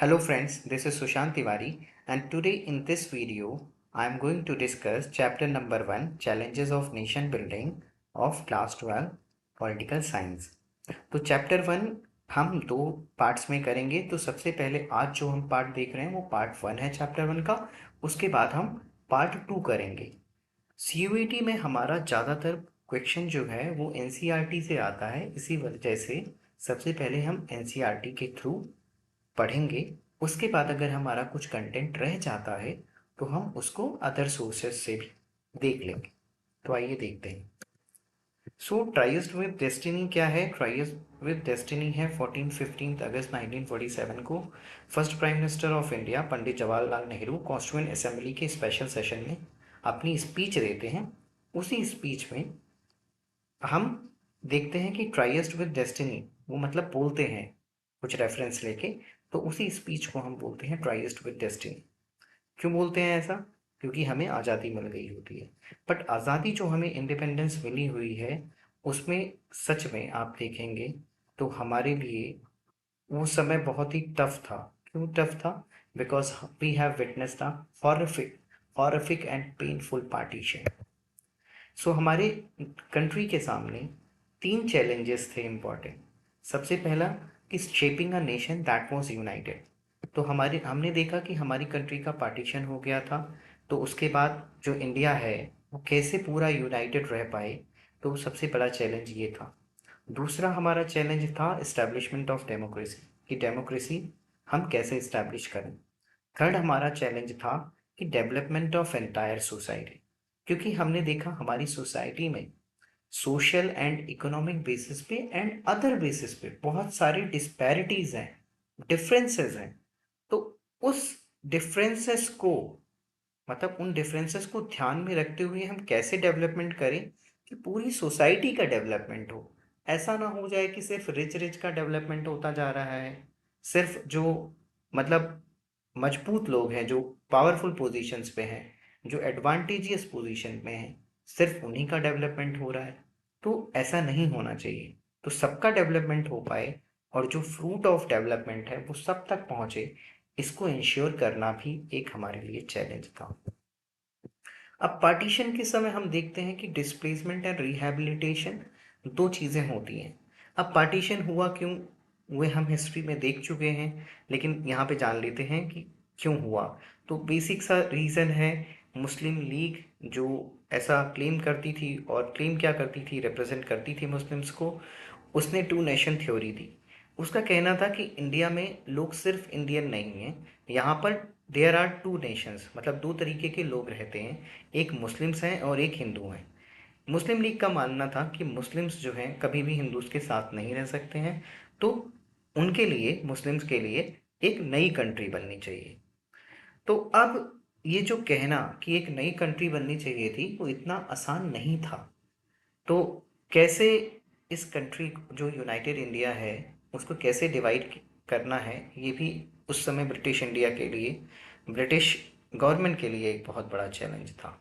Hello friends, this is Sushant Tiwari and today in this video I am going to discuss chapter number 1 Challenges of Nation Building of class 12 Political Science। तो chapter 1 हम दो parts में करेंगे। तो सबसे पहले आज जो हम पार्ट देख रहे हैं वो पार्ट 1 है चैप्टर 1 का। उसके बाद हम पार्ट 2 करेंगे। सीयूईटी में हमारा ज़्यादातर क्वेश्चन जो है वो एनसीईआरटी से आता है, इसी वजह से सबसे पहले हम एनसीईआरटी के थ्रू पढ़ेंगे। उसके बाद अगर हमारा कुछ कंटेंट रह जाता है तो हम उसको अदर सोर्सेज से भी देख लेंगे। तो आइए देखते हैं। सो ट्राइस्ट विद डेस्टिनी क्या है? ट्राइस्ट विद डेस्टिनी है 14-15 अगस्त 1947 को first prime minister of India Pandit Jawaharlal Nehru constituent assembly के स्पेशल सेशन में अपनी स्पीच देते हैं। उसी स्पीच में हम देखते हैं कि ट्राइस्ट विद डेस्टिनी वो मतलब बोलते हैं कुछ रेफरेंस लेके, तो उसी स्पीच को हम बोलते हैं ट्राइस्ट विद डेस्टिनी। क्यों बोलते हैं ऐसा? क्योंकि हमें आज़ादी मिल गई होती है। बट आज़ादी जो हमें इंडिपेंडेंस मिली हुई है उसमें सच में आप देखेंगे तो हमारे लिए वो समय बहुत ही टफ था। क्यों टफ था? Because we have witness the horrific and painful partition. सो हमारे कंट्री के सामने तीन चैलेंजेस थे इम्पॉर्टेंट। सबसे पहला कि shaping a nation that was United. तो हमने देखा कि हमारी कंट्री का पार्टीशन हो गया था, तो उसके बाद जो इंडिया है वो कैसे पूरा यूनाइटेड रह पाए, तो सबसे बड़ा चैलेंज ये था। दूसरा हमारा चैलेंज था इस्टेब्लिशमेंट ऑफ डेमोक्रेसी, कि डेमोक्रेसी हम कैसे इस्टेब्लिश करें। थर्ड हमारा चैलेंज था कि डेवलपमेंट ऑफ एंटायर सोसाइटी, क्योंकि हमने देखा हमारी सोसाइटी में सोशल एंड इकोनॉमिक बेसिस पे एंड अदर बेसिस पे बहुत सारी डिस्पैरिटीज हैं, डिफरेंसेस हैं। तो उस डिफरेंसेस को मतलब उन डिफरेंसेस को ध्यान में रखते हुए हम कैसे डेवलपमेंट करें कि पूरी सोसाइटी का डेवलपमेंट हो। ऐसा ना हो जाए कि सिर्फ रिच रिच का डेवलपमेंट होता जा रहा है, सिर्फ जो मतलब मजबूत लोग हैं, जो पावरफुल पोजीशंस पे हैं, जो एडवांटेजियस पोजीशन में हैं, सिर्फ उन्हीं का डेवलपमेंट हो रहा है। तो ऐसा नहीं होना चाहिए। तो सबका डेवलपमेंट हो पाए और जो फ्रूट ऑफ डेवलपमेंट है वो सब तक पहुंचे, इसको इंश्योर करना भी एक हमारे लिए चैलेंज था। अब पार्टीशन के समय हम देखते हैं कि डिस्प्लेसमेंट एंड रिहैबिलिटेशन दो चीज़ें होती हैं। अब पार्टीशन हुआ क्यों, वे हम हिस्ट्री में देख चुके हैं, लेकिन यहाँ पे जान लेते हैं कि क्यों हुआ। तो बेसिक सा रीज़न है, मुस्लिम लीग जो ऐसा क्लेम करती थी, और क्लेम क्या करती थी, रिप्रेजेंट करती थी मुस्लिम्स को। उसने टू नेशन थ्योरी दी। उसका कहना था कि इंडिया में लोग सिर्फ इंडियन नहीं हैं, यहाँ पर देयर आर टू नेशंस, मतलब दो तरीके के लोग रहते हैं, एक मुस्लिम्स हैं और एक हिंदू हैं। मुस्लिम लीग का मानना था कि मुस्लिम्स जो हैं कभी भी हिंदूज के साथ नहीं रह सकते हैं, तो उनके लिए, मुस्लिम्स के लिए एक नई कंट्री बननी चाहिए। तो अब ये जो कहना कि एक नई कंट्री बननी चाहिए थी वो इतना आसान नहीं था। तो कैसे इस कंट्री जो यूनाइटेड इंडिया है उसको कैसे डिवाइड करना है, ये भी उस समय ब्रिटिश इंडिया के लिए, ब्रिटिश गवर्नमेंट के लिए एक बहुत बड़ा चैलेंज था।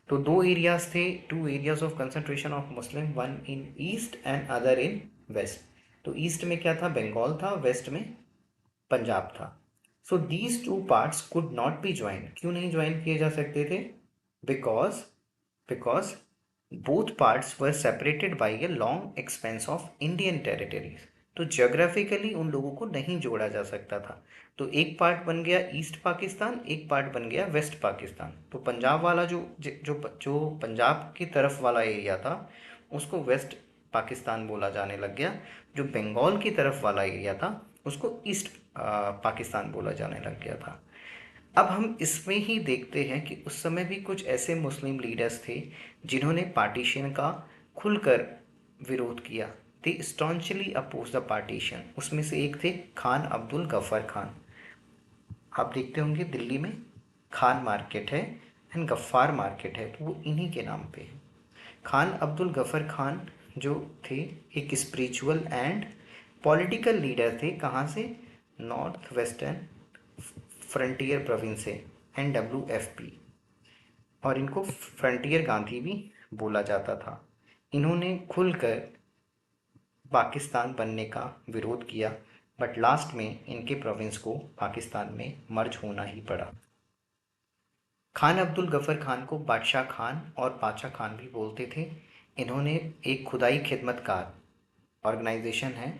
तो दो एरियाज थे, two areas of concentration of Muslim, one in east and other in west. तो ईस्ट में क्या था? बंगाल था। वेस्ट में पंजाब था। So these two parts could not be join. क्यों नहीं ज्वाइन किए जा सकते थे? Because because both parts were separated by a long expanse of Indian territories। तो ज्योग्राफिकली उन लोगों को नहीं जोड़ा जा सकता था। तो एक पार्ट बन गया ईस्ट पाकिस्तान, एक पार्ट बन गया वेस्ट पाकिस्तान। तो पंजाब वाला जो जो जो पंजाब की तरफ वाला एरिया था उसको वेस्ट पाकिस्तान बोला जाने लग गया। जो बंगाल की तरफ वाला एरिया था उसको ईस्ट पाकिस्तान बोला जाने लग गया था। अब हम इसमें ही देखते हैं कि उस समय भी कुछ ऐसे मुस्लिम लीडर्स थे जिन्होंने पार्टीशन का खुलकर विरोध किया। दे स्टॉन्चली अपोज द पार्टीशन। उसमें से एक थे खान अब्दुल गफ़र खान। आप देखते होंगे दिल्ली में खान मार्केट है एंड गफ्फार मार्केट है, तो वो इन्हीं के नाम पे है। खान अब्दुल गफ़र खान जो थे एक स्पिरिचुअल एंड पॉलिटिकल लीडर थे। कहाँ से? नॉर्थ वेस्टर्न फ्रंटियर प्रोविंस से, NWFP। और इनको फ्रंटियर गांधी भी बोला जाता था। इन्होंने खुलकर पाकिस्तान बनने का विरोध किया। बट लास्ट में इनके प्रोविंस को पाकिस्तान में मर्ज होना ही पड़ा। खान अब्दुल गफ़र खान को बादशाह खान और पाचा खान भी बोलते थे। इन्होंने एक खुदाई खिदमतकार ऑर्गेनाइजेशन है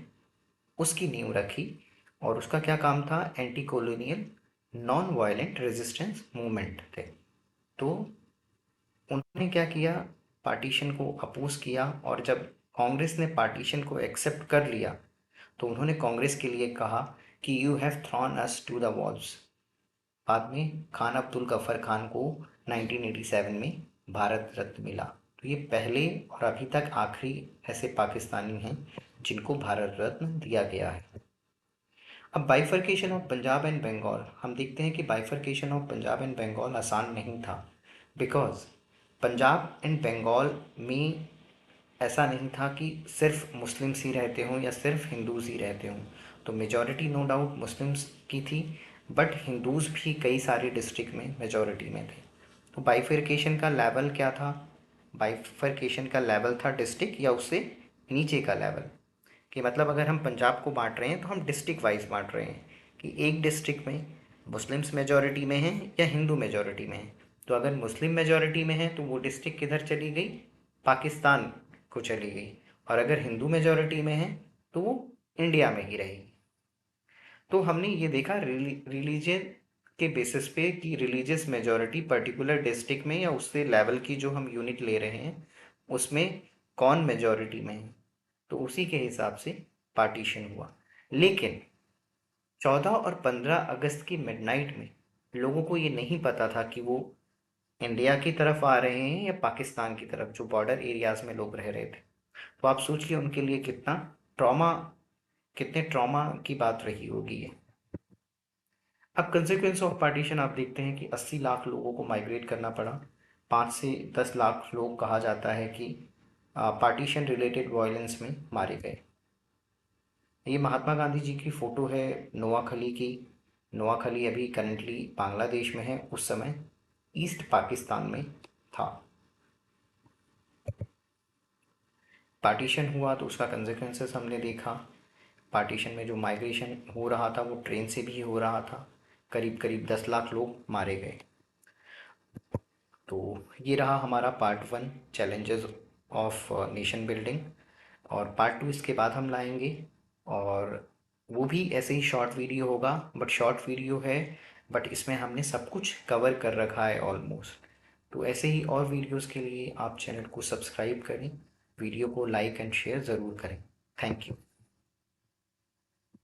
उसकी नींव रखी और उसका क्या काम था, anti colonial non violent resistance movement थे। तो उन्होंने क्या किया, पार्टीशन को अपोज किया और जब कांग्रेस ने पार्टीशन को एक्सेप्ट कर लिया तो उन्होंने कांग्रेस के लिए कहा कि you have thrown us to the walls. बाद में खान अब्दुल गफ़र खान को 1987 में भारत रत्न मिला। तो ये पहले और अभी तक आखिरी ऐसे पाकिस्तानी हैं जिनको भारत रत्न दिया गया है। अब bifurcation of Punjab and Bengal, हम देखते हैं कि bifurcation of Punjab and Bengal आसान नहीं था, बिकॉज पंजाब एंड बंगाल में ऐसा नहीं था कि सिर्फ मुस्लिम्स ही रहते हों या सिर्फ हिंदूज ही रहते हों। तो मेजॉरिटी नो डाउट मुस्लिम्स की थी, बट हिंदूज भी कई सारे डिस्ट्रिक्ट में मेजॉरिटी में थे। तो बाइफर्केशन का लेवल क्या था, बाइफर्केशन का लेवल था डिस्ट्रिक्ट या उससे नीचे का लेवल, कि मतलब अगर हम पंजाब को बांट रहे हैं तो हम डिस्ट्रिक्ट वाइज बांट रहे हैं कि एक डिस्ट्रिक्ट में मुस्लिम्स मेजॉरिटी में हैं या हिंदू मेजॉरिटी में हैं। तो अगर मुस्लिम मेजॉरिटी में है तो वो डिस्ट्रिक्ट किधर चली गई, पाकिस्तान को चली गई, और अगर हिंदू मेजॉरिटी में है तो वो इंडिया में ही रहेगी। तो हमने ये देखा रिलीजन के बेसिस पे कि रिलीजियस मेजॉरिटी पर्टिकुलर डिस्ट्रिक्ट में या उससे लेवल की जो हम यूनिट ले रहे हैं उसमें कौन मेजॉरिटी में है, तो उसी के हिसाब से पार्टीशन हुआ। लेकिन 14 और 15 अगस्त की मिडनाइट में लोगों को ये नहीं पता था कि वो इंडिया की तरफ आ रहे हैं या पाकिस्तान की तरफ, जो बॉर्डर एरियाज में लोग रह रहे थे। तो आप सोचिए उनके लिए ट्रॉमा कितने ट्रॉमा की बात रही होगी ये। अब कंसिक्वेंस ऑफ पार्टीशन आप देखते हैं कि 80 लाख लोगों को माइग्रेट करना पड़ा। 5 से 10 लाख लोग कहा जाता है कि पार्टीशन रिलेटेड वायलेंस में मारे गए। ये महात्मा गांधी जी की फ़ोटो है नोआखली की। नोआखली अभी करंटली बांग्लादेश में है, उस समय ईस्ट पाकिस्तान में था। पार्टीशन हुआ तो उसका कंसिक्वेंसेस हमने देखा। पार्टीशन में जो माइग्रेशन हो रहा था वो ट्रेन से भी हो रहा था, करीब करीब 10 लाख लोग मारे गए। तो ये रहा हमारा part 1 challenges of nation building, और पार्ट 2 इसके बाद हम लाएंगे, और वो भी ऐसे ही शॉर्ट वीडियो होगा, बट शॉर्ट वीडियो है बट इसमें हमने सब कुछ कवर कर रखा है ऑलमोस्ट। तो ऐसे ही और वीडियोस के लिए आप चैनल को सब्सक्राइब करें, वीडियो को लाइक एंड शेयर ज़रूर करें। Thank you.